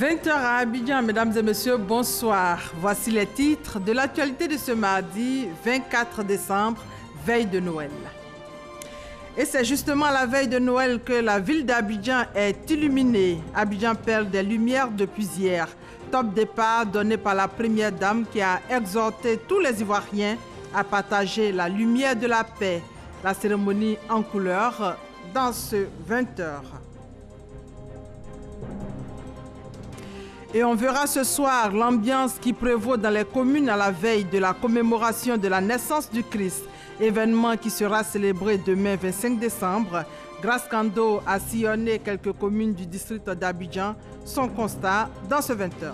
20h à Abidjan, mesdames et messieurs, bonsoir. Voici les titres de l'actualité de ce mardi 24 décembre, veille de Noël. Et c'est justement la veille de Noël que la ville d'Abidjan est illuminée. Abidjan perd des lumières depuis hier. Top départ donné par la première dame qui a exhorté tous les Ivoiriens à partager la lumière de la paix. La cérémonie en couleur dans ce 20h. Et on verra ce soir l'ambiance qui prévaut dans les communes à la veille de la commémoration de la naissance du Christ, événement qui sera célébré demain 25 décembre. Grace Kando a sillonné quelques communes du district d'Abidjan. Son constat dans ce 20h.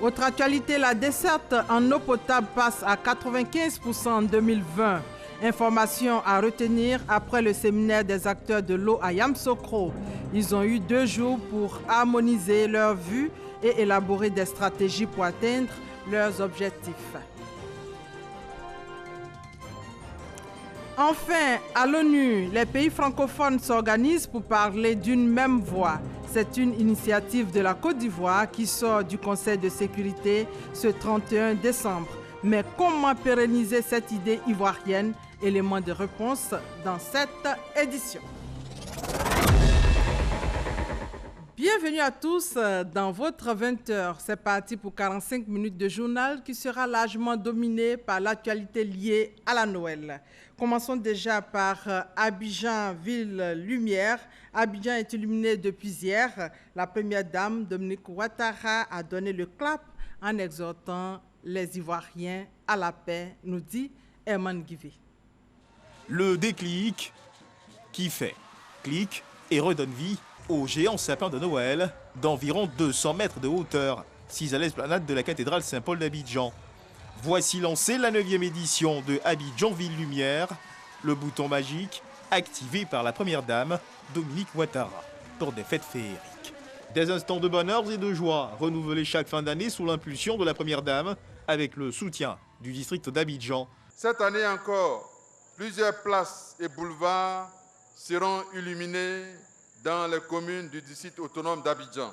Autre actualité, la desserte en eau potable passe à 95% en 2020. Information à retenir après le séminaire des acteurs de l'eau à Yamoussoukro. Ils ont eu 2 jours pour harmoniser leurs vues et élaborer des stratégies pour atteindre leurs objectifs. Enfin, à l'ONU, les pays francophones s'organisent pour parler d'une même voix. C'est une initiative de la Côte d'Ivoire qui sort du Conseil de sécurité ce 31 décembre. Mais comment pérenniser cette idée ivoirienne? Élément de réponse dans cette édition. Bienvenue à tous dans votre 20h. C'est parti pour 45 minutes de journal qui sera largement dominé par l'actualité liée à la Noël. Commençons déjà par Abidjan, ville lumière. Abidjan est illuminé depuis hier. La première dame, Dominique Ouattara, a donné le clap en exhortant les Ivoiriens à la paix, nous dit Herman Guivé. Le déclic qui fait clic et redonne vie au géant sapin de Noël d'environ 200 mètres de hauteur, 6 à l'esplanade de la cathédrale Saint-Paul d'Abidjan. Voici lancée la 9e édition de Abidjan Ville Lumière, le bouton magique activé par la première dame, Dominique Ouattara, pour des fêtes féeriques. Des instants de bonheur et de joie renouvelés chaque fin d'année sous l'impulsion de la première dame, avec le soutien du district d'Abidjan. Cette année encore, plusieurs places et boulevards seront illuminés dans les communes du district autonome d'Abidjan.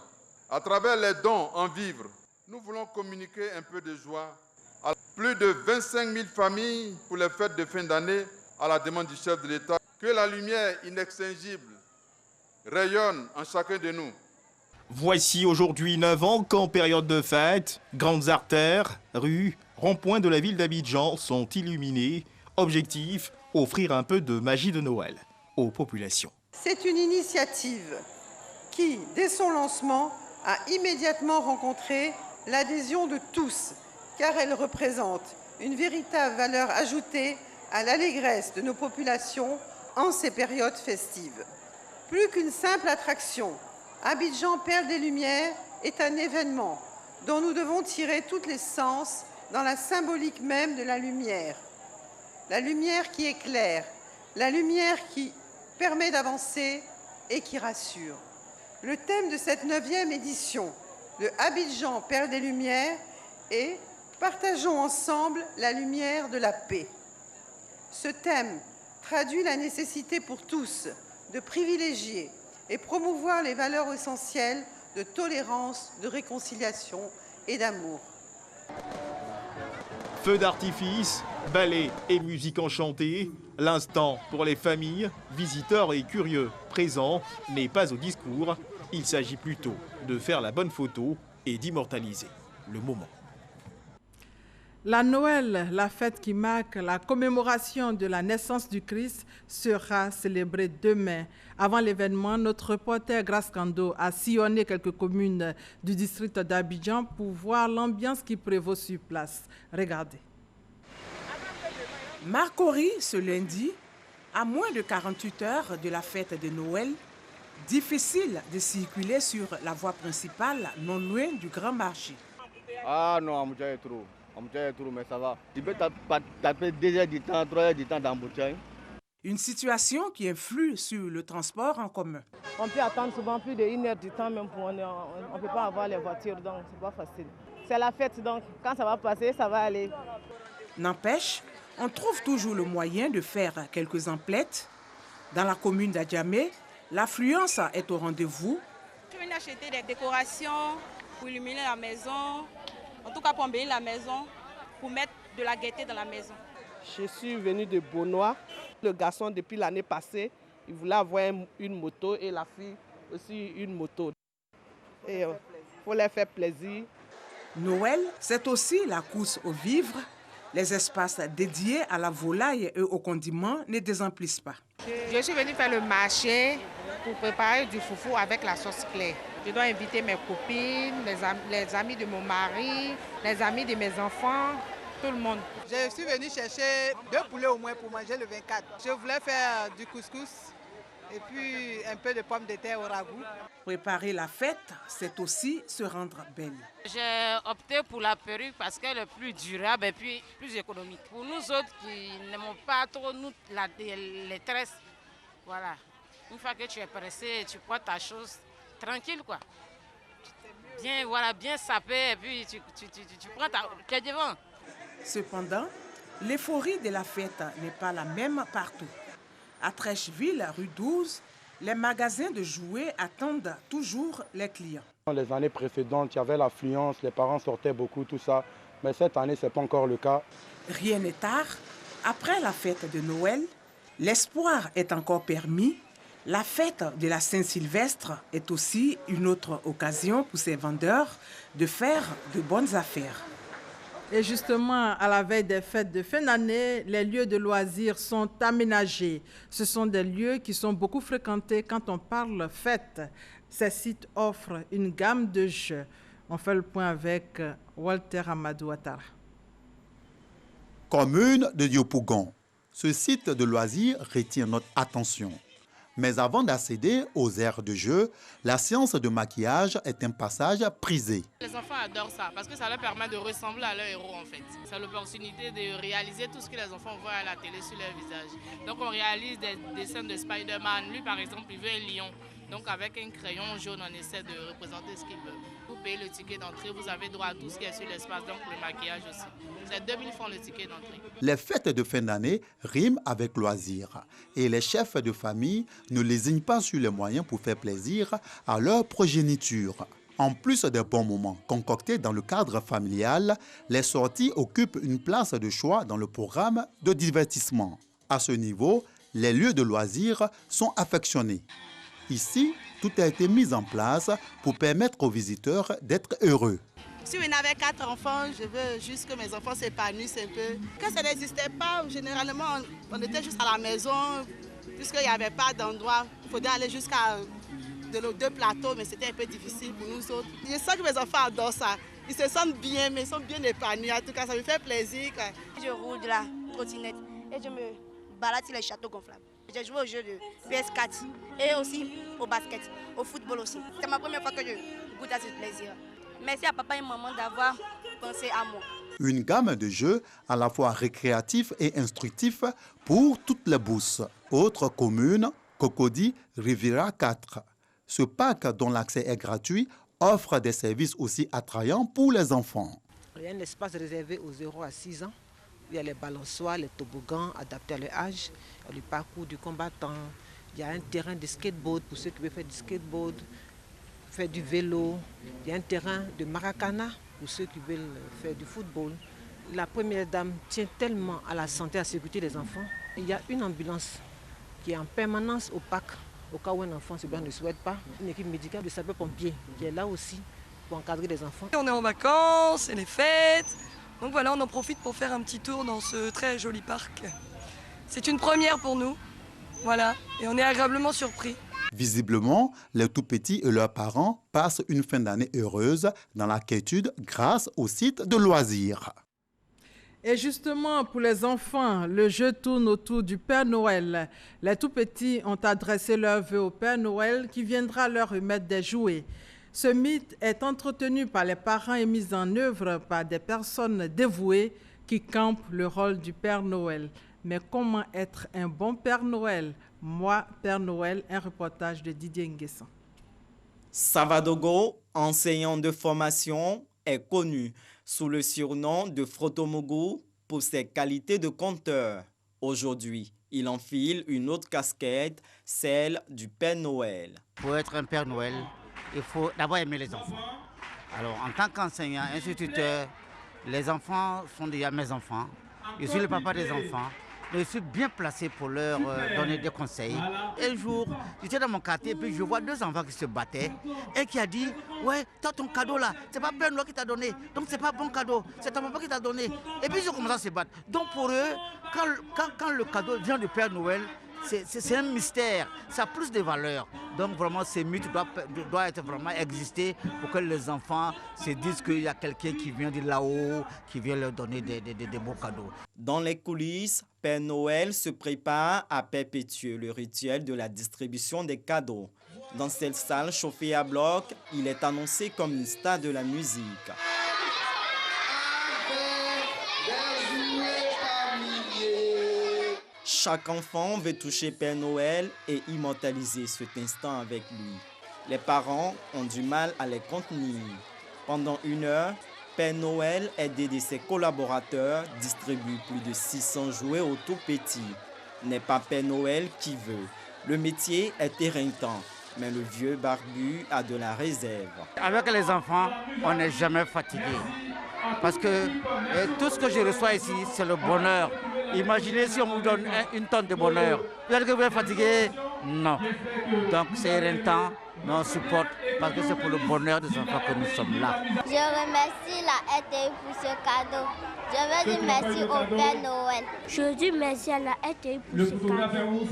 À travers les dons en vivres, nous voulons communiquer un peu de joie à plus de 25 000 familles pour les fêtes de fin d'année à la demande du chef de l'État. Que la lumière inextinguible rayonne en chacun de nous. Voici aujourd'hui 9 ans qu'en période de fête, grandes artères, rues, ronds-points de la ville d'Abidjan sont illuminés. Objectif, offrir un peu de magie de Noël aux populations. C'est une initiative qui, dès son lancement, a immédiatement rencontré l'adhésion de tous, car elle représente une véritable valeur ajoutée à l'allégresse de nos populations en ces périodes festives. Plus qu'une simple attraction, Abidjan Perle des Lumières est un événement dont nous devons tirer toutes les sens dans la symbolique même de la lumière. La lumière qui éclaire, la lumière qui permet d'avancer et qui rassure. Le thème de cette 9e édition de Abidjan Perle des Lumières est « Partageons ensemble la lumière de la paix ». Ce thème traduit la nécessité pour tous de privilégier et promouvoir les valeurs essentielles de tolérance, de réconciliation et d'amour. Feux d'artifice, ballets et musique enchantée, l'instant pour les familles, visiteurs et curieux présents n'est pas au discours. Il s'agit plutôt de faire la bonne photo et d'immortaliser le moment. La Noël, la fête qui marque la commémoration de la naissance du Christ, sera célébrée demain. Avant l'événement, notre reporter Grace Kando a sillonné quelques communes du district d'Abidjan pour voir l'ambiance qui prévaut sur place. Regardez. Marcory, ce lundi, à moins de 48 heures de la fête de Noël, difficile de circuler sur la voie principale non loin du grand marché. Ah non, Amoutia est trop, mais ça va. Tu peux taper 2 heures du temps, 3 heures du temps d'embouteillage. Une situation qui influe sur le transport en commun. On peut attendre souvent plus d'1 heure du temps, même pour on ne peut pas avoir les voitures, donc c'est pas facile. C'est la fête, donc quand ça va passer, ça va aller. N'empêche, on trouve toujours le moyen de faire quelques emplettes. Dans la commune d'Adjamé, L'affluence est au rendez-vous. Je suis venue acheter des décorations pour illuminer la maison, en tout cas pour embellir la maison, pour mettre de la gaieté dans la maison. Je suis venue de Beaunois. Le garçon, depuis l'année passée, il voulait avoir une moto et la fille aussi une moto. Et il faut leur faire plaisir. Noël, c'est aussi la course aux vivres. Les espaces dédiés à la volaille et aux condiments ne désemplissent pas. Je suis venue faire le marché pour préparer du foufou avec la sauce claire. Je dois inviter mes copines, les amis de mon mari, les amis de mes enfants, tout le monde. Je suis venue chercher 2 poulets au moins pour manger le 24. Je voulais faire du couscous et puis un peu de pommes de terre au ragoût. Préparer la fête, c'est aussi se rendre belle. J'ai opté pour la perruque parce qu'elle est plus durable et puis plus économique. Pour nous autres qui n'aimons pas trop les tresses, voilà. Une fois que tu es pressé, tu prends ta chose tranquille, quoi. Bien, voilà, bien sapé et puis tu prends tu es devant. Cependant, l'euphorie de la fête n'est pas la même partout. À Trècheville, rue 12, les magasins de jouets attendent toujours les clients. Les années précédentes, il y avait l'affluence, les parents sortaient beaucoup, tout ça. Mais cette année, ce n'est pas encore le cas. Rien n'est tard. Après la fête de Noël, l'espoir est encore permis. La fête de la Saint-Sylvestre est aussi une autre occasion pour ces vendeurs de faire de bonnes affaires. Et justement, à la veille des fêtes de fin d'année, les lieux de loisirs sont aménagés. Ce sont des lieux qui sont beaucoup fréquentés quand on parle fête. Ces sites offrent une gamme de jeux. On fait le point avec Walter Amadou Ouattara. Commune de Yopougon. Ce site de loisirs retient notre attention. Mais avant d'accéder aux aires de jeu, la séance de maquillage est un passage prisé. Les enfants adorent ça parce que ça leur permet de ressembler à leur héros en fait. C'est l'opportunité de réaliser tout ce que les enfants voient à la télé sur leur visage. Donc on réalise des dessins de Spider-Man. Lui par exemple, il veut un lion. Donc avec un crayon jaune, on essaie de représenter ce qu'il veut. Vous payez le ticket d'entrée, vous avez droit à tout ce qui est sur l'espace, donc le maquillage aussi. C'est 2000 francs le ticket d'entrée. Les fêtes de fin d'année riment avec loisirs. Et les chefs de famille ne lésignent pas sur les moyens pour faire plaisir à leur progéniture. En plus des bons moments concoctés dans le cadre familial, les sorties occupent une place de choix dans le programme de divertissement. À ce niveau, les lieux de loisirs sont affectionnés. Ici, tout a été mis en place pour permettre aux visiteurs d'être heureux. Si on avait 4 enfants, je veux juste que mes enfants s'épanouissent un peu. Quand ça n'existait pas, généralement, on était juste à la maison, puisqu'il n'y avait pas d'endroit. Il faudrait aller jusqu'à nos 2 plateaux, mais c'était un peu difficile pour nous autres. Je sens que mes enfants adorent ça. Ils se sentent bien, mais ils sont bien épanouis. En tout cas, ça me fait plaisir. Je roule de la trottinette et je me balade sur les châteaux gonflables. J'ai joué au jeu de PS4 et aussi au basket, au football aussi. C'est ma première fois que je goûte à ce plaisir. Merci à papa et maman d'avoir pensé à moi. Une gamme de jeux à la fois récréatifs et instructifs pour toutes les bourses. Autre commune, Cocody Riviera 4. Ce parc, dont l'accès est gratuit, offre des services aussi attrayants pour les enfants. Il y a un espace réservé aux 0 à 6 ans. Il y a les balançoires, les toboggans adaptés à leur âge, il y a le parcours du combattant, il y a un terrain de skateboard pour ceux qui veulent faire du skateboard, faire du vélo, il y a un terrain de maracana pour ceux qui veulent faire du football. La première dame tient tellement à la santé et à la sécurité des enfants. Il y a une ambulance qui est en permanence au parc, au cas où un enfant ne souhaite pas. Une équipe médicale de sapeurs-pompiers qui est là aussi pour encadrer les enfants. On est en vacances, c'est les fêtes. Donc voilà, on en profite pour faire un petit tour dans ce très joli parc. C'est une première pour nous, voilà, et on est agréablement surpris. Visiblement, les tout-petits et leurs parents passent une fin d'année heureuse dans la quiétude grâce au site de loisirs. Et justement, pour les enfants, le jeu tourne autour du Père Noël. Les tout-petits ont adressé leurs vœux au Père Noël qui viendra leur remettre des jouets. Ce mythe est entretenu par les parents et mis en œuvre par des personnes dévouées qui campent le rôle du Père Noël. Mais comment être un bon Père Noël? Moi, Père Noël, un reportage de Didier Nguessan. Savadogo, enseignant de formation, est connu sous le surnom de Frotomougou pour ses qualités de conteur. Aujourd'hui, il enfile une autre casquette, celle du Père Noël. Pour être un Père Noël, il faut d'abord aimer les enfants. Alors, en tant qu'enseignant, instituteur, les enfants sont déjà mes enfants. Je suis le papa des enfants. Je suis bien placé pour leur donner des conseils. Un jour, j'étais dans mon quartier et puis je vois 2 enfants qui se battaient et qui a dit « Ouais, t'as ton cadeau là, c'est pas Père Noël qui t'a donné, donc c'est pas bon cadeau, c'est ton papa qui t'a donné. » Et puis ils ont commencé à se battre. Donc pour eux, quand le cadeau vient du Père Noël, c'est un mystère, ça a plus de valeur. Donc vraiment, ces mythes doivent être vraiment exister pour que les enfants se disent qu'il y a quelqu'un qui vient de là-haut, qui vient leur donner des beaux cadeaux. Dans les coulisses, Père Noël se prépare à perpétuer le rituel de la distribution des cadeaux. Dans cette salle chauffée à bloc, il est annoncé comme une star de la musique. Chaque enfant veut toucher Père Noël et immortaliser cet instant avec lui. Les parents ont du mal à les contenir. Pendant 1 heure, Père Noël, aidé de ses collaborateurs, distribue plus de 600 jouets aux tout-petits. N'est pas Père Noël qui veut. Le métier est éreintant, mais le vieux barbu a de la réserve. Avec les enfants, on n'est jamais fatigué. Parce que tout ce que je reçois ici, c'est le bonheur. Imaginez si on vous donne 1 tonne de bonheur. Vous êtes que vous êtes fatigué? Non. Donc c'est éreintant, mais on supporte parce que c'est pour le bonheur des enfants que nous sommes là. Je remercie la RTI pour ce cadeau. Je veux dire merci au Père Noël. Je dis merci à la RTI pour ce cadeau.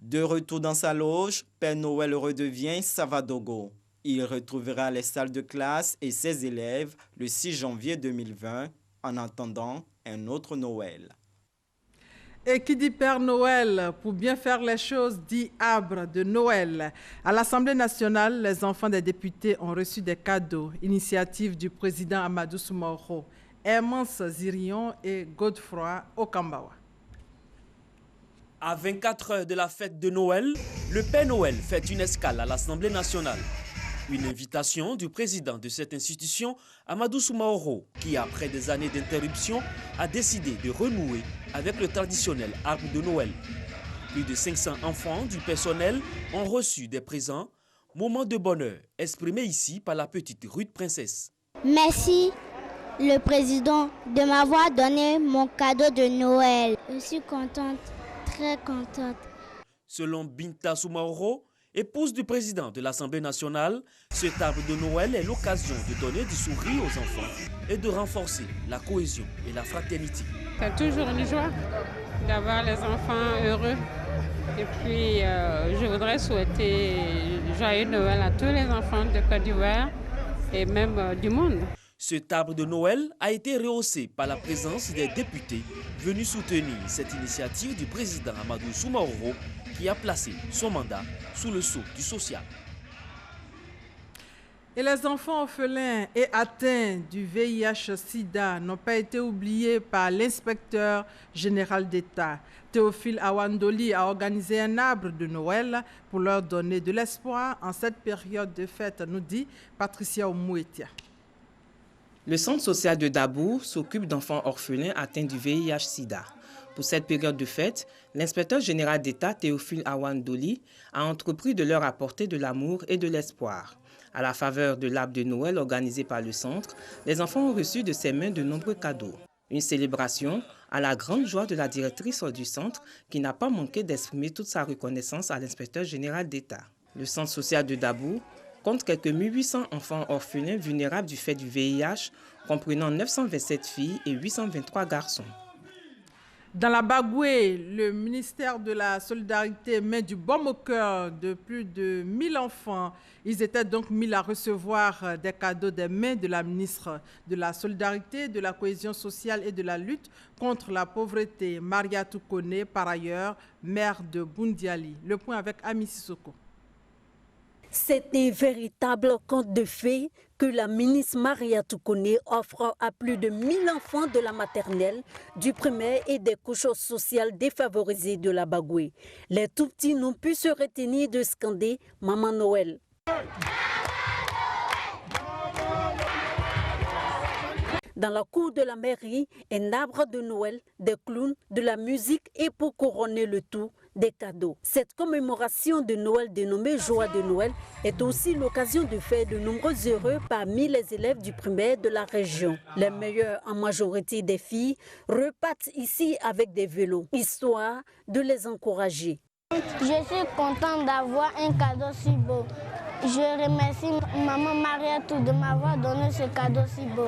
De retour dans sa loge, Père Noël redevient Savadogo. Il retrouvera les salles de classe et ses élèves le 6 janvier 2020 en attendant un autre Noël. Et qui dit Père Noël, pour bien faire les choses, dit arbre de Noël. À l'Assemblée nationale, les enfants des députés ont reçu des cadeaux. Initiative du président Amadou Soumaoro, Hermance Zirion et Godefroy Okambawa. À 24 heures de la fête de Noël, le Père Noël fait une escale à l'Assemblée nationale. Une invitation du président de cette institution, Amadou Soumaoro, qui, après des années d'interruption, a décidé de renouer avec le traditionnel arbre de Noël. Plus de 500 enfants du personnel ont reçu des présents, moment de bonheur exprimé ici par la petite Ruth Princesse. Merci, le président, de m'avoir donné mon cadeau de Noël. Je suis contente, très contente. Selon Binta Soumaoro, épouse du président de l'Assemblée nationale, cet arbre de Noël est l'occasion de donner du sourire aux enfants et de renforcer la cohésion et la fraternité. C'est toujours une joie d'avoir les enfants heureux. Et puis, je voudrais souhaiter joyeux Noël à tous les enfants de Côte d'Ivoire et même du monde. Cet arbre de Noël a été rehaussé par la présence des députés venus soutenir cette initiative du président Amadou Soumaoro qui a placé son mandat sous le sceau du social. Et les enfants orphelins et atteints du VIH-Sida n'ont pas été oubliés par l'inspecteur général d'État. Théophile Awandoli a organisé un arbre de Noël pour leur donner de l'espoir en cette période de fête, nous dit Patricia Omouetia. Le centre social de Dabou s'occupe d'enfants orphelins atteints du VIH-Sida. Pour cette période de fête, l'inspecteur général d'État Théophile Awandoli a entrepris de leur apporter de l'amour et de l'espoir. À la faveur de l'arbre de Noël organisé par le centre, les enfants ont reçu de ses mains de nombreux cadeaux. Une célébration à la grande joie de la directrice du centre qui n'a pas manqué d'exprimer toute sa reconnaissance à l'inspecteur général d'État. Le centre social de Dabou compte quelques 1800 enfants orphelins vulnérables du fait du VIH, comprenant 927 filles et 823 garçons. Dans la Bagoué, le ministère de la Solidarité met du baume au cœur de plus de 1000 enfants. Ils étaient donc 1000 à recevoir des cadeaux des mains de la ministre de la Solidarité, de la Cohésion sociale et de la lutte contre la pauvreté, Maria Toukone, par ailleurs maire de Boundiali. Le point avec Ami Sissoko. C'est un véritable conte de fées que la ministre Maria Toukone offre à plus de 1000 enfants de la maternelle, du primaire et des couches sociales défavorisées de la Bagoué. Les tout-petits n'ont pu se retenir de scander « Maman Noël ». Dans la cour de la mairie, un arbre de Noël, des clowns, de la musique et pour couronner le tout, des cadeaux. Cette commémoration de Noël dénommée Joie de Noël est aussi l'occasion de faire de nombreux heureux parmi les élèves du primaire de la région. Les meilleurs, en majorité des filles, repartent ici avec des vélos, histoire de les encourager. Je suis contente d'avoir un cadeau si beau. Je remercie maman Mariatou de m'avoir donné ce cadeau si beau.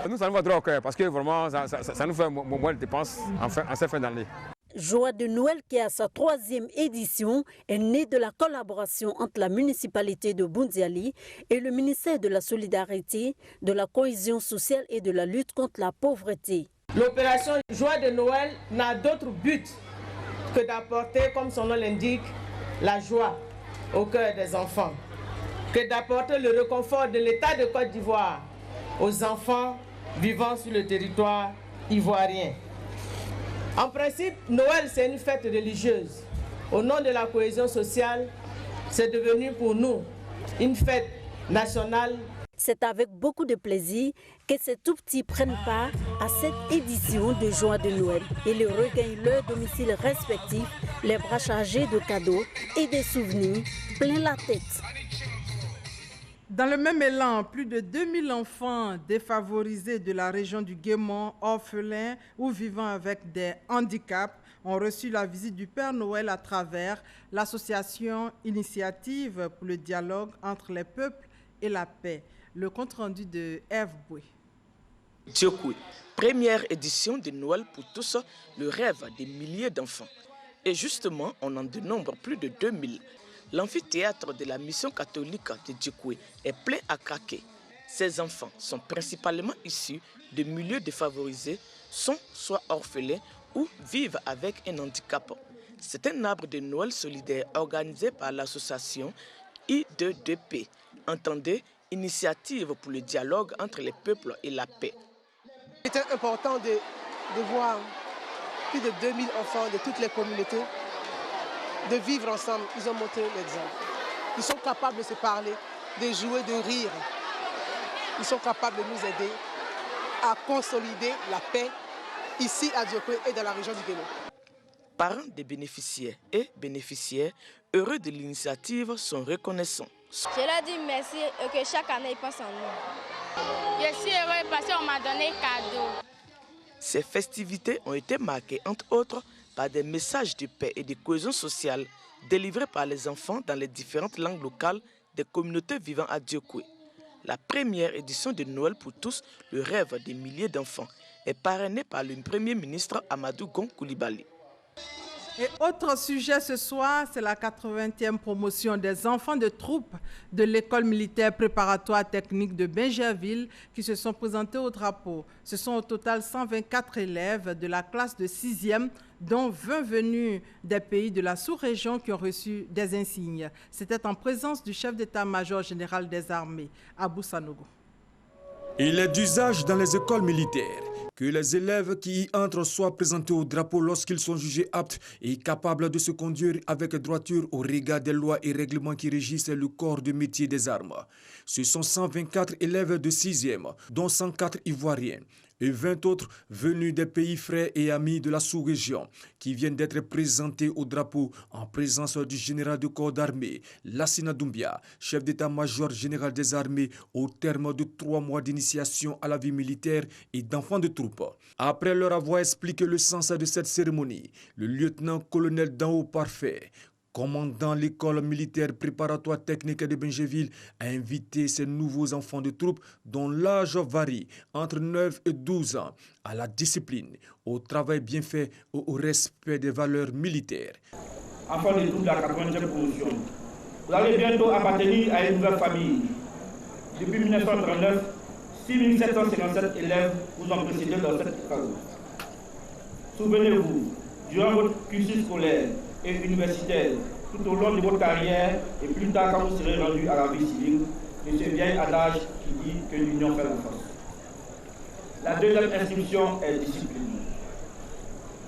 Nous, ça nous va droit au cœur parce que vraiment, ça nous fait un moment de dépenses en cette fin d'année. Joie de Noël, qui a sa 3e édition, est née de la collaboration entre la municipalité de Boundiali et le ministère de la Solidarité, de la Cohésion sociale et de la lutte contre la pauvreté. L'opération Joie de Noël n'a d'autre but que d'apporter, comme son nom l'indique, la joie au cœur des enfants, que d'apporter le réconfort de l'État de Côte d'Ivoire aux enfants vivant sur le territoire ivoirien. En principe, Noël, c'est une fête religieuse. Au nom de la cohésion sociale, c'est devenu pour nous une fête nationale. C'est avec beaucoup de plaisir que ces tout-petits prennent part à cette édition de Joie de Noël et les regagnent leur domicile respectif, les bras chargés de cadeaux et des souvenirs plein la tête. Dans le même élan, plus de 2000 enfants défavorisés de la région du Guémont, orphelins ou vivant avec des handicaps, ont reçu la visite du Père Noël à travers l'association Initiative pour le dialogue entre les peuples et la paix. Le compte-rendu de Eve Boué. Djokwe, première édition de Noël pour tous, le rêve des milliers d'enfants. Et justement, on en dénombre plus de 2000. L'amphithéâtre de la mission catholique de Djokwe est plein à craquer. Ces enfants sont principalement issus de milieux défavorisés, sont soit orphelins ou vivent avec un handicap. C'est un arbre de Noël solidaire organisé par l'association I2DP, entendez Initiative pour le dialogue entre les peuples et la paix. C'était important de voir plus de 2000 enfants de toutes les communautés de vivre ensemble. Ils ont montré l'exemple. Ils sont capables de se parler, de jouer, de rire. Ils sont capables de nous aider à consolider la paix ici à Djokwe et dans la région du Guémont. Parents des bénéficiaires et bénéficiaires heureux de l'initiative sont reconnaissants. Je leur dis merci et que chaque année ils pensent en nous. Je suis heureux parce qu'on m'a donné cadeau. Ces festivités ont été marquées entre autres par des messages de paix et de cohésion sociale délivrés par les enfants dans les différentes langues locales des communautés vivant à Djokwe. La première édition de Noël pour tous, le rêve des milliers d'enfants, est parrainée par le Premier ministre Amadou Gon Coulibaly. Et autre sujet ce soir, c'est la 80e promotion des enfants de troupe de l'école militaire préparatoire technique de Bingerville qui se sont présentés au drapeau. Ce sont au total 124 élèves de la classe de 6e, dont 20 venus des pays de la sous-région qui ont reçu des insignes. C'était en présence du chef d'état-major général des armées, Abou Sanogo. Il est d'usage dans les écoles militaires que les élèves qui y entrent soient présentés au drapeau lorsqu'ils sont jugés aptes et capables de se conduire avec droiture au regard des lois et règlements qui régissent le corps de métier des armes. Ce sont 124 élèves de 6e, dont 104 Ivoiriens, et 20 autres venus des pays frères et amis de la sous-région qui viennent d'être présentés au drapeau en présence du général de corps d'armée, Lassina Doumbia, chef d'état-major général des armées, au terme de 3 mois d'initiation à la vie militaire et d'enfants de troupe. Après leur avoir expliqué le sens de cette cérémonie, le lieutenant-colonel Danho Parfait, commandant l'école militaire préparatoire technique de Bingerville, a invité ces nouveaux enfants de troupe dont l'âge varie entre 9 et 12 ans à la discipline, au travail bien fait, au respect des valeurs militaires. Enfants de troupe de la 80e promotion, vous allez bientôt appartenir à une nouvelle famille. Depuis 1939, 6757 élèves vous ont précédé dans cette école. Souvenez-vous, durant votre cursus scolaire et universitaire, tout au long de votre carrière et plus tard quand vous serez rendu à la vie civile, de ce vieil adage qui dit que l'union fait la force. La deuxième instruction est discipline.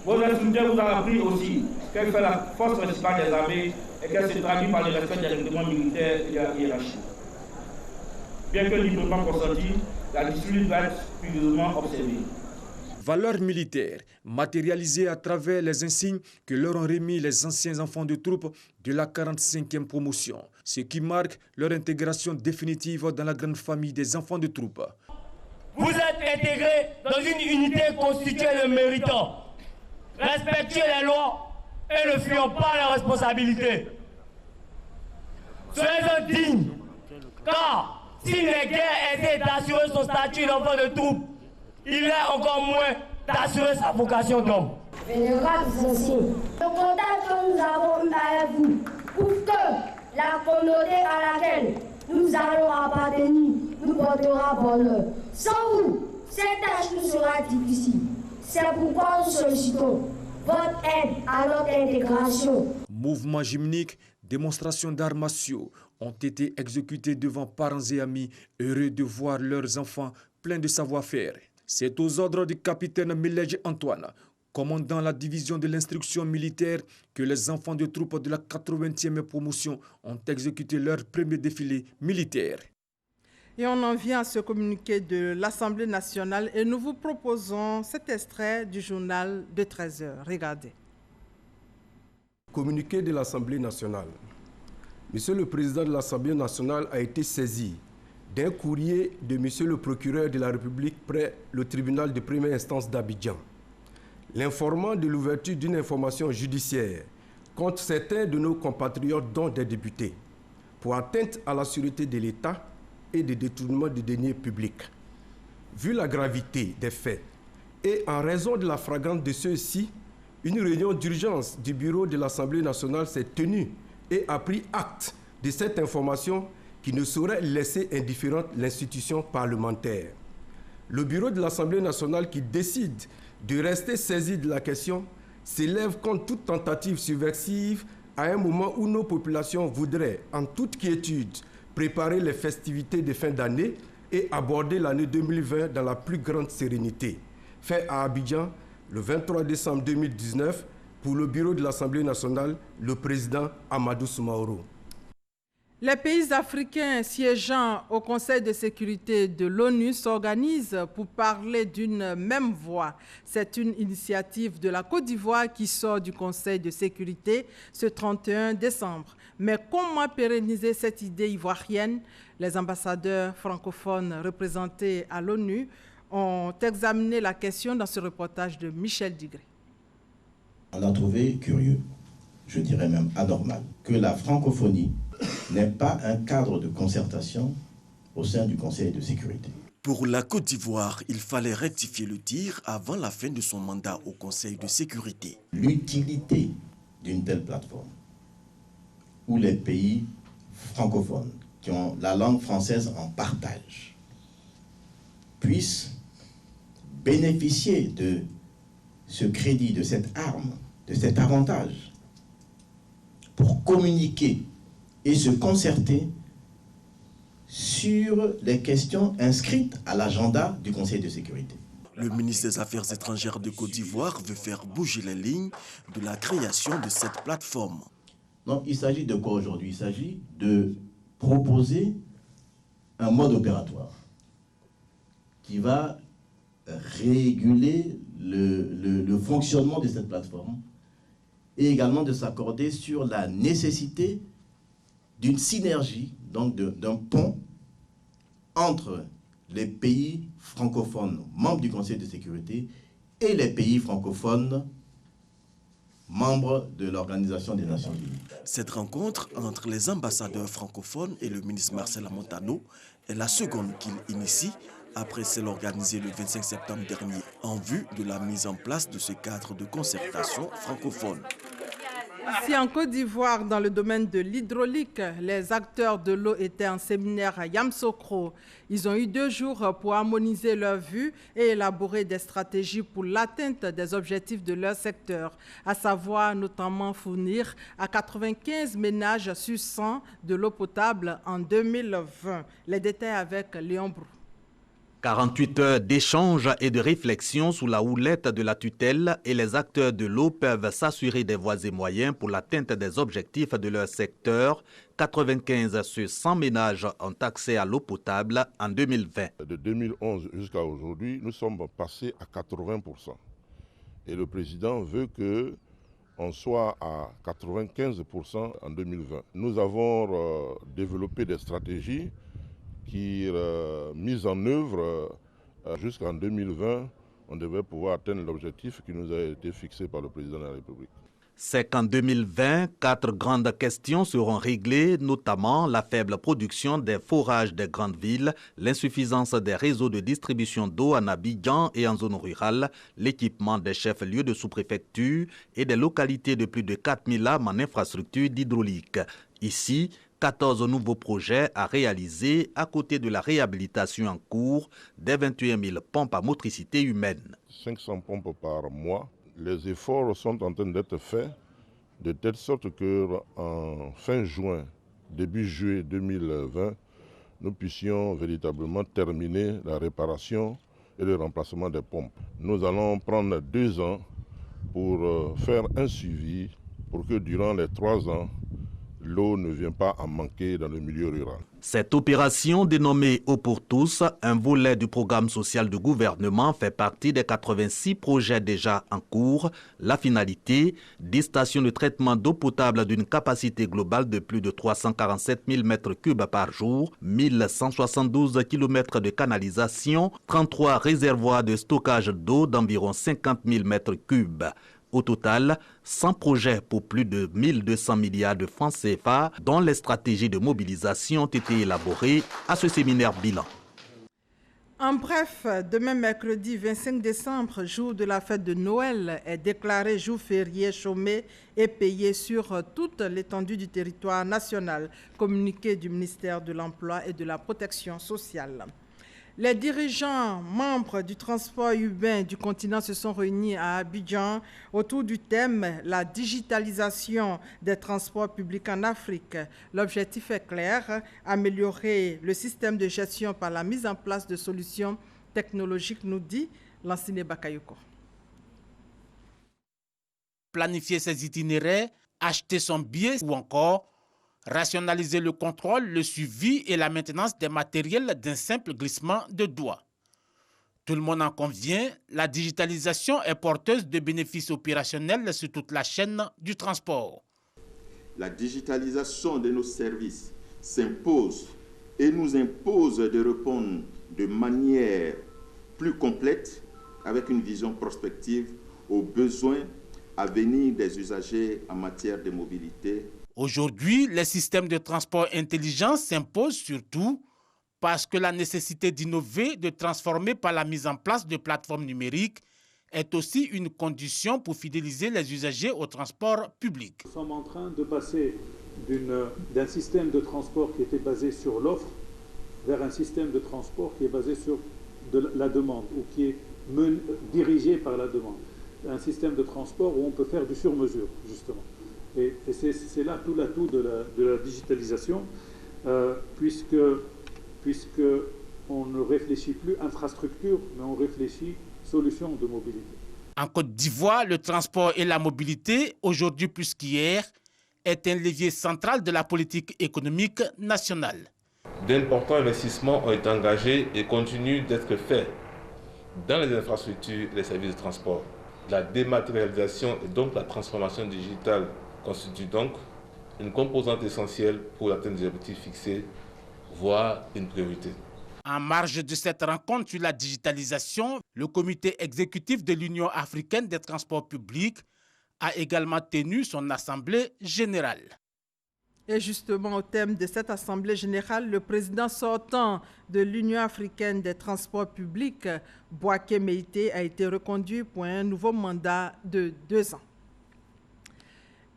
Vos instructeurs vous ont appris aussi qu'elle fait la force principale des armées et qu'elle se traduit par le respect des règlements militaires et de la hiérarchie. Bien que librement consenti, la discipline doit être scrupuleusement observées. Valeurs militaires matérialisées à travers les insignes que leur ont remis les anciens enfants de troupe de la 45e promotion, ce qui marque leur intégration définitive dans la grande famille des enfants de troupe. Vous êtes intégrés dans une unité constituée de méritants. Respectez les lois et ne fuyons pas la responsabilité. Soyez dignes, car si les guerres étaient d'assurer son statut d'enfant de troupe, il est encore moins d'assurer sa vocation d'homme. Vénérables anciens, le contact que nous avons eu avec vous prouve que la communauté à laquelle nous allons appartenir nous portera bonheur. Sans vous, cette tâche nous sera difficile. C'est pourquoi nous sollicitons votre aide à notre intégration. Mouvements gymniques, démonstrations d'arts martiaux ont été exécutés devant parents et amis, heureux de voir leurs enfants pleins de savoir-faire. C'est aux ordres du capitaine Milège Antoine, commandant la division de l'instruction militaire, que les enfants de troupes de la 80e promotion ont exécuté leur premier défilé militaire. Et on en vient à ce communiqué de l'Assemblée nationale et nous vous proposons cet extrait du journal de 13h. Regardez. Communiqué de l'Assemblée nationale. Monsieur le Président de l'Assemblée nationale a été saisi d'un courrier de Monsieur le procureur de la République près le tribunal de première instance d'Abidjan, l'informant de l'ouverture d'une information judiciaire contre certains de nos compatriotes, dont des députés, pour atteinte à la sûreté de l'État et de détournement de deniers publics. Vu la gravité des faits et en raison de la flagrance de ceux-ci, une réunion d'urgence du bureau de l'Assemblée nationale s'est tenue et a pris acte de cette information qui ne saurait laisser indifférente l'institution parlementaire. Le bureau de l'Assemblée nationale, qui décide de rester saisi de la question, s'élève contre toute tentative subversive à un moment où nos populations voudraient, en toute quiétude, préparer les festivités de fin d'année et aborder l'année 2020 dans la plus grande sérénité. Fait à Abidjan, le 23 décembre 2019, pour le bureau de l'Assemblée nationale, le président Amadou Soumaoro. Les pays africains siégeant au Conseil de sécurité de l'ONU s'organisent pour parler d'une même voix. C'est une initiative de la Côte d'Ivoire qui sort du Conseil de sécurité ce 31 décembre. Mais comment pérenniser cette idée ivoirienne? Les ambassadeurs francophones représentés à l'ONU ont examiné la question dans ce reportage de Michel Digré. On a trouvé curieux, je dirais même anormal, que la francophonie n'est pas un cadre de concertation au sein du Conseil de sécurité. Pour la Côte d'Ivoire, il fallait rectifier le tir avant la fin de son mandat au Conseil de sécurité. L'utilité d'une telle plateforme où les pays francophones qui ont la langue française en partage puissent bénéficier de ce crédit, de cette arme, de cet avantage pour communiquer et se concerter sur les questions inscrites à l'agenda du Conseil de sécurité. Le ministre des Affaires étrangères de Côte d'Ivoire veut faire bouger les lignes de la création de cette plateforme. Donc il s'agit de quoi aujourd'hui? Il s'agit de proposer un mode opératoire qui va réguler le fonctionnement de cette plateforme et également de s'accorder sur la nécessité d'une synergie, donc d'un pont entre les pays francophones membres du Conseil de sécurité et les pays francophones membres de l'Organisation des Nations Unies. Cette rencontre entre les ambassadeurs francophones et le ministre Marcel Montano est la seconde qu'il initie après celle organisée le 25 septembre dernier en vue de la mise en place de ce cadre de concertation francophone. Ici en Côte d'Ivoire, dans le domaine de l'hydraulique, les acteurs de l'eau étaient en séminaire à Yamoussoukro. Ils ont eu 2 jours pour harmoniser leurs vues et élaborer des stratégies pour l'atteinte des objectifs de leur secteur, à savoir notamment fournir à 95 ménages sur 100 de l'eau potable en 2020. Les détails avec Léon Brou. 48 heures d'échanges et de réflexion sous la houlette de la tutelle et les acteurs de l'eau peuvent s'assurer des voies et moyens pour l'atteinte des objectifs de leur secteur 95 sur 100 ménages ont accès à l'eau potable en 2020. De 2011 jusqu'à aujourd'hui, nous sommes passés à 80%. Et le président veut qu'on soit à 95% en 2020. Nous avons développé des stratégies qui, mises en œuvre jusqu'en 2020, on devait pouvoir atteindre l'objectif qui nous a été fixé par le président de la République. C'est qu'en 2020, 4 grandes questions seront réglées, notamment la faible production des forages des grandes villes, l'insuffisance des réseaux de distribution d'eau en Abidjan et en zone rurale, l'équipement des chefs-lieux de sous-préfecture et des localités de plus de 4000 âmes en infrastructure d'hydraulique. Ici, 14 nouveaux projets à réaliser à côté de la réhabilitation en cours des 21 000 pompes à motricité humaine. 500 pompes par mois. Les efforts sont en train d'être faits de telle sorte qu'en fin juin, début juillet 2020, nous puissions véritablement terminer la réparation et le remplacement des pompes. Nous allons prendre 2 ans pour faire un suivi pour que durant les 3 ans, l'eau ne vient pas à manquer dans le milieu rural. Cette opération dénommée Eau pour tous, un volet du programme social du gouvernement, fait partie des 86 projets déjà en cours. La finalité, 10 stations de traitement d'eau potable d'une capacité globale de plus de 347 000 m3 par jour, 1172 km de canalisation, 33 réservoirs de stockage d'eau d'environ 50 000 m3. Au total, 100 projets pour plus de 1200 milliards de francs CFA, dont les stratégies de mobilisation ont été élaborées à ce séminaire bilan. En bref, demain mercredi 25 décembre, jour de la fête de Noël, est déclaré jour férié, chômé et payé sur toute l'étendue du territoire national, communiqué du ministère de l'Emploi et de la Protection sociale. Les dirigeants membres du transport urbain du continent se sont réunis à Abidjan autour du thème « La digitalisation des transports publics en Afrique ». L'objectif est clair, améliorer le système de gestion par la mise en place de solutions technologiques, nous dit Lansine Bakayoko. Planifier ses itinéraires, acheter son billet ou encore rationaliser le contrôle, le suivi et la maintenance des matériels d'un simple glissement de doigts. Tout le monde en convient, la digitalisation est porteuse de bénéfices opérationnels sur toute la chaîne du transport. La digitalisation de nos services s'impose et nous impose de répondre de manière plus complète avec une vision prospective aux besoins à venir des usagers en matière de mobilité. Aujourd'hui, les systèmes de transport intelligents s'imposent surtout parce que la nécessité d'innover, de transformer par la mise en place de plateformes numériques est aussi une condition pour fidéliser les usagers au transport public. Nous sommes en train de passer d'un système de transport qui était basé sur l'offre vers un système de transport qui est basé sur la demande ou qui est dirigé par la demande. Un système de transport où on peut faire du sur-mesure, justement. Et c'est là tout l'atout de la digitalisation, puisque on ne réfléchit plus infrastructure, mais on réfléchit solutions de mobilité. En Côte d'Ivoire, le transport et la mobilité, aujourd'hui plus qu'hier, est un levier central de la politique économique nationale. D'importants investissements ont été engagés et continuent d'être faits dans les infrastructures et les services de transport. La dématérialisation et donc la transformation digitale constitue donc une composante essentielle pour l'atteinte des objectifs fixés, voire une priorité. En marge de cette rencontre sur la digitalisation, le comité exécutif de l'Union africaine des transports publics a également tenu son assemblée générale. Et justement, au thème de cette assemblée générale, le président sortant de l'Union africaine des transports publics, Bouaké Meïté, a été reconduit pour un nouveau mandat de 2 ans.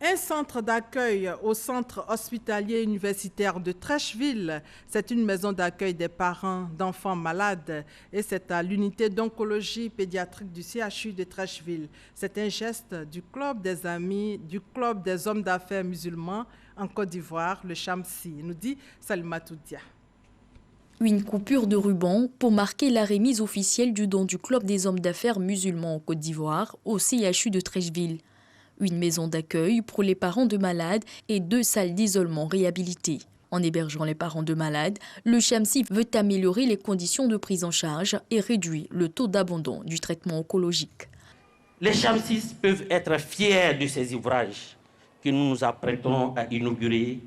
Un centre d'accueil au centre hospitalier universitaire de Treichville. C'est une maison d'accueil des parents d'enfants malades et c'est à l'unité d'oncologie pédiatrique du CHU de Treichville. C'est un geste du Club des Amis, du Club des hommes d'affaires musulmans en Côte d'Ivoire, le Chamsi, nous dit Salimatou Dia. Une coupure de ruban pour marquer la remise officielle du don du Club des hommes d'affaires musulmans en Côte d'Ivoire au CHU de Treichville. une maison d'accueil pour les parents de malades et 2 salles d'isolement réhabilitées. En hébergeant les parents de malades, le Chamsi veut améliorer les conditions de prise en charge et réduire le taux d'abandon du traitement oncologique. Les Chamsis peuvent être fiers de ces ouvrages que nous nous apprêtons à inaugurer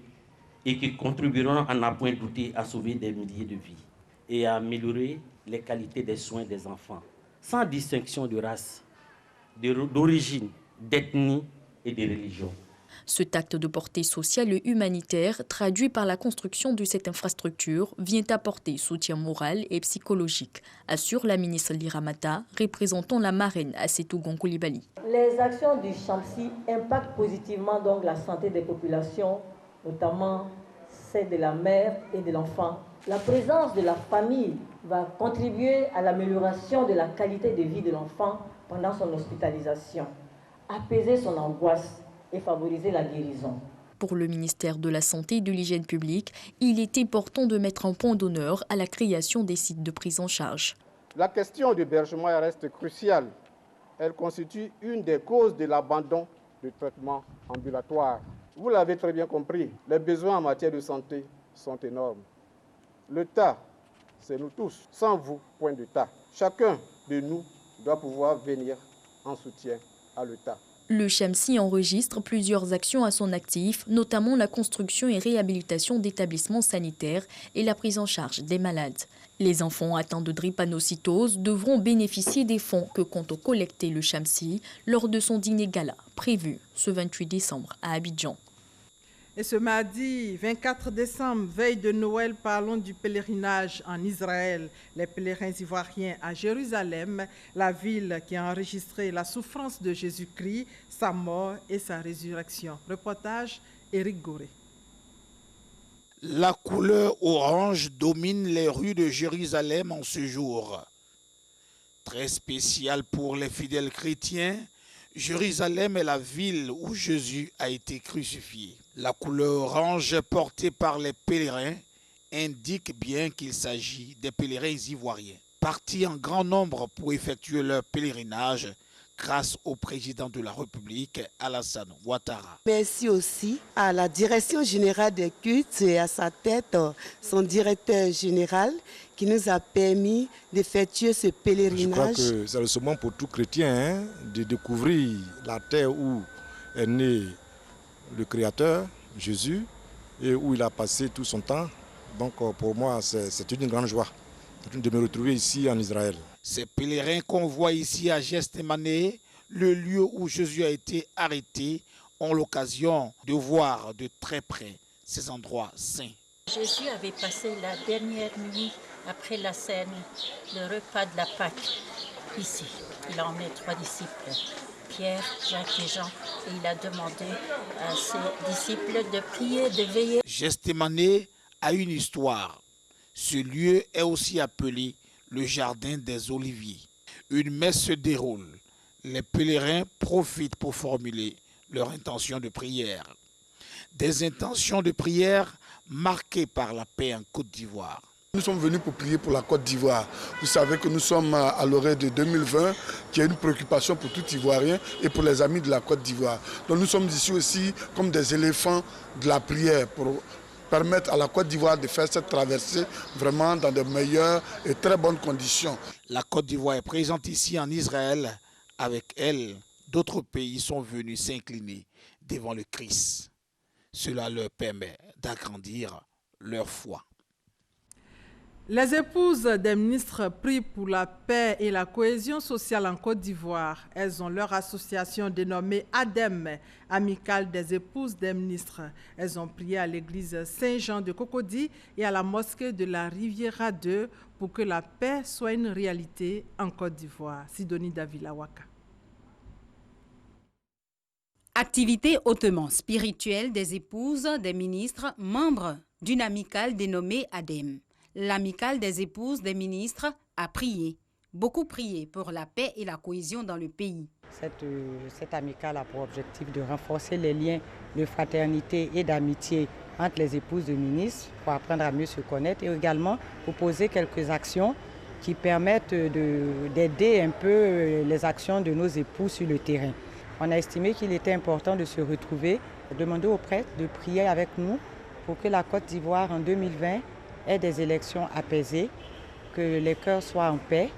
et qui contribueront à n'en point douter à sauver des milliers de vies et à améliorer les qualités des soins des enfants, sans distinction de race, d'origine, d'ethnie et de religion. Cet acte de portée sociale et humanitaire, traduit par la construction de cette infrastructure, vient apporter soutien moral et psychologique, assure la ministre Lira Mata, représentant la marraine Assetou Koulibaly. Les actions du Chamsi impactent positivement donc la santé des populations, notamment celle de la mère et de l'enfant. La présence de la famille va contribuer à l'amélioration de la qualité de vie de l'enfant pendant son hospitalisation, apaiser son angoisse et favoriser la guérison. Pour le ministère de la Santé et de l'Hygiène publique, il est important de mettre un point d'honneur à la création des sites de prise en charge. La question d'hébergement reste cruciale. Elle constitue une des causes de l'abandon du traitement ambulatoire. Vous l'avez très bien compris, les besoins en matière de santé sont énormes. L'État, c'est nous tous. Sans vous, point d'État. Chacun de nous doit pouvoir venir en soutien à l'État. Le Chamsi enregistre plusieurs actions à son actif, notamment la construction et réhabilitation d'établissements sanitaires et la prise en charge des malades. Les enfants atteints de drépanocytose devront bénéficier des fonds que compte collecter le Chamsi lors de son dîner gala, prévu ce 28 décembre à Abidjan. Et ce mardi 24 décembre, veille de Noël, parlons du pèlerinage en Israël. Les pèlerins ivoiriens à Jérusalem, la ville qui a enregistré la souffrance de Jésus-Christ, sa mort et sa résurrection. Reportage Éric Goré. La couleur orange domine les rues de Jérusalem en ce jour. Très spécial pour les fidèles chrétiens, Jérusalem est la ville où Jésus a été crucifié. La couleur orange portée par les pèlerins indique bien qu'il s'agit des pèlerins ivoiriens, partis en grand nombre pour effectuer leur pèlerinage grâce au président de la République, Alassane Ouattara. Merci aussi à la Direction générale des cultes et à sa tête, son directeur général, qui nous a permis d'effectuer ce pèlerinage. Je crois que c'est le summum pour tout chrétien de découvrir la terre où est né le Créateur, Jésus, et où il a passé tout son temps. Donc pour moi, c'est une grande joie de me retrouver ici en Israël. Ces pèlerins qu'on voit ici à Gethsémani, le lieu où Jésus a été arrêté, ont l'occasion de voir de très près ces endroits saints. Jésus avait passé la dernière nuit après la scène, le repas de la Pâque, ici. Il a emmené 3 disciples, Pierre, Jacques et Jean, et il a demandé à ses disciples de prier, de veiller. Gethsémani a une histoire. Ce lieu est aussi appelé le jardin des Oliviers. Une messe se déroule. Les pèlerins profitent pour formuler leur intention de prière. Des intentions de prière marquées par la paix en Côte d'Ivoire. Nous sommes venus pour prier pour la Côte d'Ivoire. Vous savez que nous sommes à l'orée de 2020, qui est une préoccupation pour tout Ivoirien et pour les amis de la Côte d'Ivoire. Donc nous sommes ici aussi comme des éléphants de la prière pour permettre à la Côte d'Ivoire de faire cette traversée vraiment dans de meilleures et très bonnes conditions. La Côte d'Ivoire est présente ici en Israël. Avec elle, d'autres pays sont venus s'incliner devant le Christ. Cela leur permet d'agrandir leur foi. Les épouses des ministres prient pour la paix et la cohésion sociale en Côte d'Ivoire. Elles ont leur association dénommée ADEM, Amicale des épouses des ministres. Elles ont prié à l'église Saint-Jean de Cocody et à la mosquée de la Riviera 2 pour que la paix soit une réalité en Côte d'Ivoire. Sidonie Davila-Waka. Activité hautement spirituelle des épouses des ministres membres d'une amicale dénommée ADEM. L'amicale des épouses des ministres a prié, beaucoup prié pour la paix et la cohésion dans le pays. Cette amicale a pour objectif de renforcer les liens de fraternité et d'amitié entre les épouses de ministres pour apprendre à mieux se connaître et également proposer quelques actions qui permettent d'aider un peu les actions de nos époux sur le terrain. On a estimé qu'il était important de se retrouver, demander aux prêtres de prier avec nous pour que la Côte d'Ivoire en 2020 ait des élections apaisées, que les cœurs soient en paix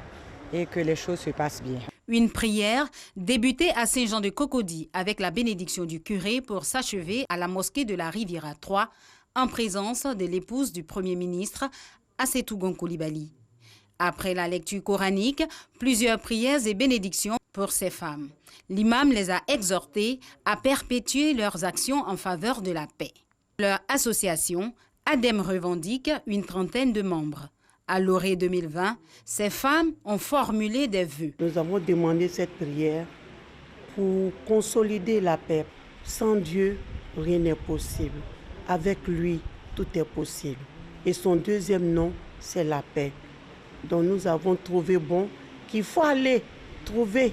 et que les choses se passent bien. Une prière débutée à Saint-Jean-de-Cocody avec la bénédiction du curé pour s'achever à la mosquée de la Riviera 3 en présence de l'épouse du Premier ministre, Assetou Gon Coulibaly. Après la lecture coranique, plusieurs prières et bénédictions pour ces femmes. L'imam les a exhortées à perpétuer leurs actions en faveur de la paix. Leur association, ADEM, revendique une trentaine de membres. À l'orée 2020, ces femmes ont formulé des vœux. Nous avons demandé cette prière pour consolider la paix. Sans Dieu, rien n'est possible. Avec lui, tout est possible. Et son deuxième nom, c'est la paix. Donc nous avons trouvé bon qu'il faut aller trouver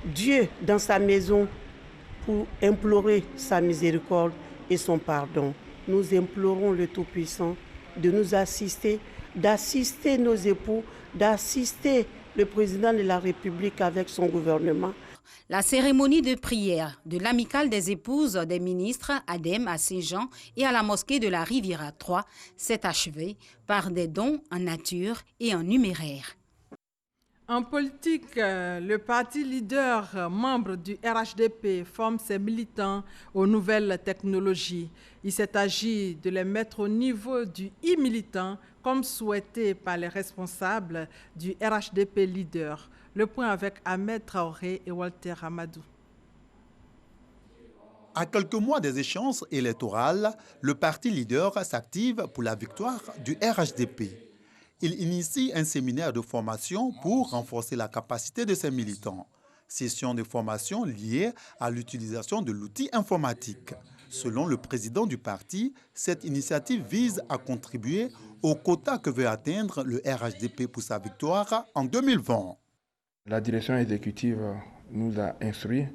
Dieu dans sa maison pour implorer sa miséricorde et son pardon. Nous implorons le Tout-Puissant de nous assister, d'assister nos époux, d'assister le président de la République avec son gouvernement. La cérémonie de prière de l'amicale des épouses des ministres ADEM à Saint-Jean et à la mosquée de la Riviera 3 s'est achevée par des dons en nature et en numéraire. En politique, le parti leader, membre du RHDP, forme ses militants aux nouvelles technologies. Il s'est agi de les mettre au niveau du e-militant, comme souhaité par les responsables du RHDP leader. Le point avec Ahmed Traoré et Walter Amadou. À quelques mois des échéances électorales, le parti leader s'active pour la victoire du RHDP. Il initie un séminaire de formation pour renforcer la capacité de ses militants. Session de formation liée à l'utilisation de l'outil informatique. Selon le président du parti, cette initiative vise à contribuer au quota que veut atteindre le RHDP pour sa victoire en 2020. La direction exécutive nous a instruit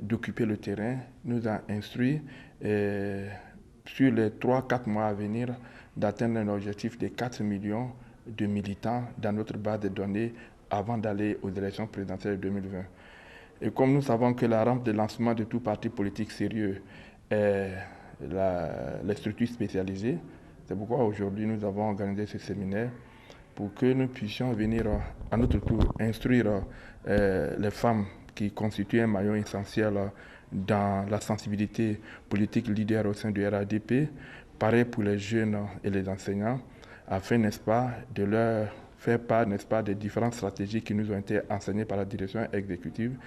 d'occuper le terrain, nous a instruit sur les 3-4 mois à venir d'atteindre un objectif de 4 millions de militants dans notre base de données avant d'aller aux élections présidentielles 2020. Et comme nous savons que la rampe de lancement de tout parti politique sérieux est les structures spécialisées, c'est pourquoi aujourd'hui nous avons organisé ce séminaire pour que nous puissions venir à notre tour instruire les femmes qui constituent un maillon essentiel dans la sensibilité politique leader au sein du RHDP, pareil pour les jeunes et les enseignants, afin, n'est-ce pas, de leur faire part, n'est-ce pas, des différentes stratégies qui nous ont été enseignées par la direction exécutive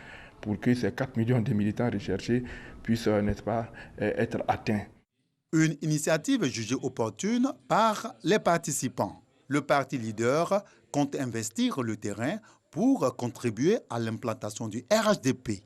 pour que ces 4 millions de militants recherchés puissent, n'est-ce pas, être atteints. Une initiative jugée opportune par les participants. Le parti leader compte investir le terrain pour contribuer à l'implantation du RHDP.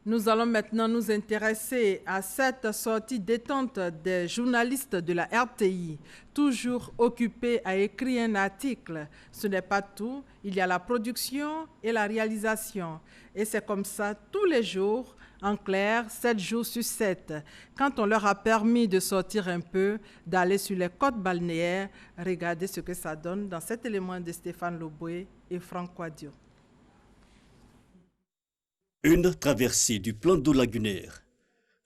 Nous allons maintenant nous intéresser à cette sortie détente des journalistes de la RTI, toujours occupés à écrire un article. Ce n'est pas tout, il y a la production et la réalisation. Et c'est comme ça tous les jours, en clair, 7 jours sur 7. Quand on leur a permis de sortir un peu, d'aller sur les côtes balnéaires, regardez ce que ça donne dans cet élément de Stéphane Loboué et Franck Quadio. Une traversée du plan d'eau lagunaire.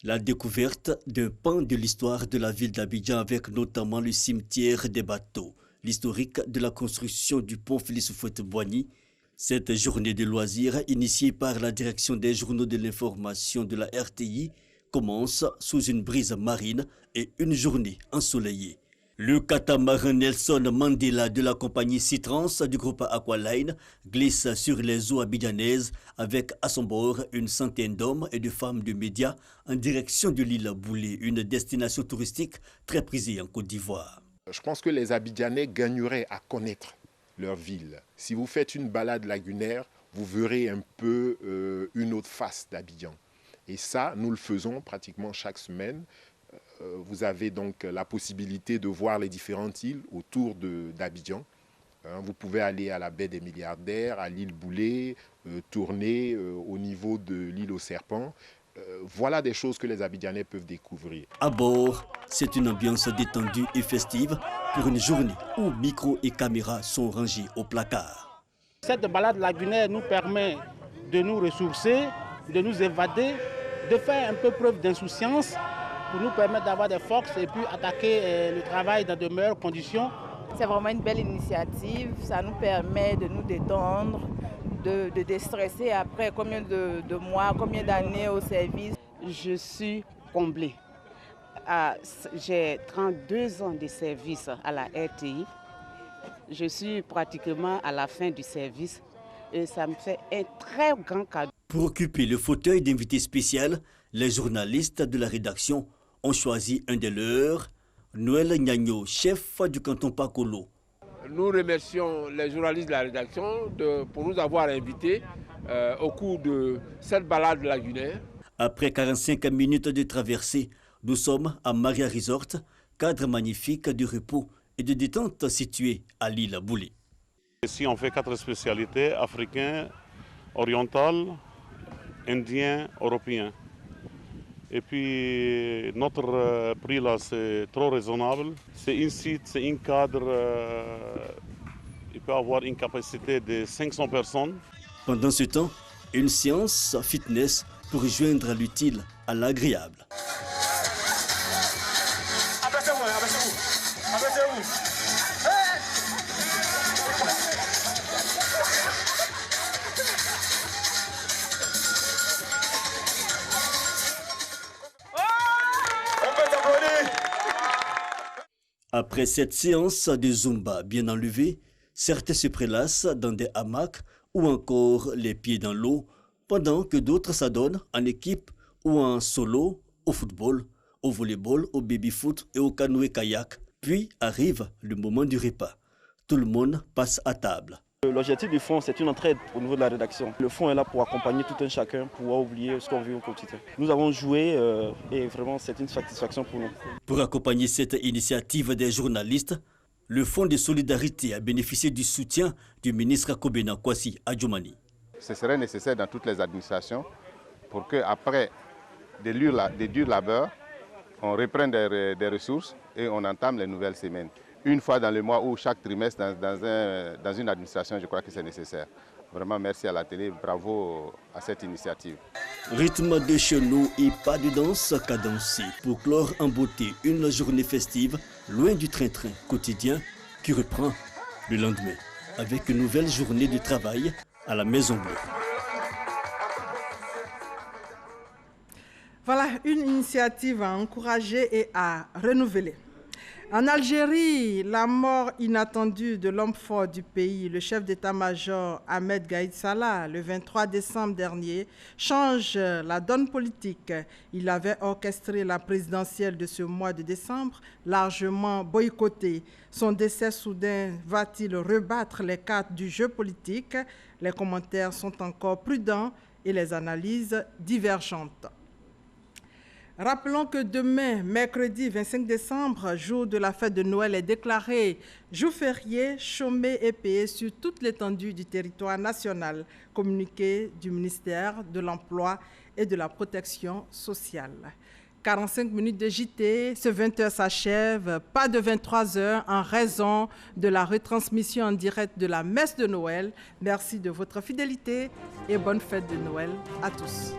La découverte d'un pan de l'histoire de la ville d'Abidjan avec notamment le cimetière des bateaux, l'historique de la construction du pont Félix Houphouët-Boigny. Cette journée de loisirs, initiée par la direction des journaux de l'information de la RTI, commence sous une brise marine et une journée ensoleillée. Le catamaran Nelson Mandela de la compagnie Citrans du groupe Aqualine glisse sur les eaux abidjanaises avec à son bord une centaine d'hommes et de femmes de médias en direction de l'île Boulé, une destination touristique très prisée en Côte d'Ivoire. Je pense que les Abidjanais gagneraient à connaître leur ville. Si vous faites une balade lagunaire, vous verrez un peu une autre face d'Abidjan. Et ça, nous le faisons pratiquement chaque semaine. Vous avez donc la possibilité de voir les différentes îles autour d'Abidjan. Vous pouvez aller à la baie des Milliardaires, à l'île Boulé, tourner au niveau de l'île aux Serpents. Voilà des choses que les Abidjanais peuvent découvrir. À bord, c'est une ambiance détendue et festive pour une journée où micros et caméras sont rangés au placard. Cette balade lagunaire nous permet de nous ressourcer, de nous évader, de faire un peu preuve d'insouciance pour nous permettre d'avoir des forces et puis attaquer le travail dans de meilleures conditions. C'est vraiment une belle initiative, ça nous permet de nous détendre, de déstresser après combien de mois, combien d'années au service. Je suis comblée. J'ai 32 ans de service à la RTI. Je suis pratiquement à la fin du service et ça me fait un très grand cadeau. Pour occuper le fauteuil d'invité spécial, les journalistes de la rédaction ont choisi un des leurs, Noël Gnagno, chef du canton Pakolo. Nous remercions les journalistes de la rédaction pour nous avoir invités au cours de cette balade lagunaire. Après 45 minutes de traversée, nous sommes à Maria Resort, cadre magnifique de repos et de détente situé à l'île Boulé. Ici, on fait 4 spécialités, africain, oriental, indien, européen. Et puis, notre prix là, c'est trop raisonnable. C'est un site, c'est un cadre, il peut avoir une capacité de 500 personnes. Pendant ce temps, une séance fitness pour joindre l'utile à l'agréable. Après cette séance de Zumba bien enlevée, certains se prélassent dans des hamacs ou encore les pieds dans l'eau, pendant que d'autres s'adonnent en équipe ou en solo au football, au volleyball, au baby-foot et au canoë-kayak. Puis arrive le moment du repas. Tout le monde passe à table. L'objectif du fonds, c'est une entraide au niveau de la rédaction. Le fonds est là pour accompagner tout un chacun, pour pouvoir oublier ce qu'on vit au quotidien. Nous avons joué et vraiment c'est une satisfaction pour nous. Pour accompagner cette initiative des journalistes, le Fonds de solidarité a bénéficié du soutien du ministre Kobena Kwasi Adjoumani. Ce serait nécessaire dans toutes les administrations pour qu'après des durs labeurs, on reprenne des ressources et on entame les nouvelles semaines. Une fois dans le mois ou chaque trimestre dans une administration, je crois que c'est nécessaire. Vraiment, merci à la télé, bravo à cette initiative. Rythme de chenaux et pas de danse cadencée pour clore en beauté une journée festive loin du train-train quotidien qui reprend le lendemain avec une nouvelle journée de travail à la Maison Bleue. Voilà une initiative à encourager et à renouveler. En Algérie, la mort inattendue de l'homme fort du pays, le chef d'état-major Ahmed Gaïd Salah, le 23 décembre dernier, change la donne politique. Il avait orchestré la présidentielle de ce mois de décembre, largement boycottée. Son décès soudain va-t-il rebattre les cartes du jeu politique? Les commentaires sont encore prudents et les analyses divergentes. Rappelons que demain, mercredi 25 décembre, jour de la fête de Noël, est déclaré jour férié, chômé et payé sur toute l'étendue du territoire national, communiqué du ministère de l'Emploi et de la Protection sociale. 45 minutes de JT, ce 20h s'achève, pas de 23h en raison de la retransmission en direct de la messe de Noël. Merci de votre fidélité et bonne fête de Noël à tous.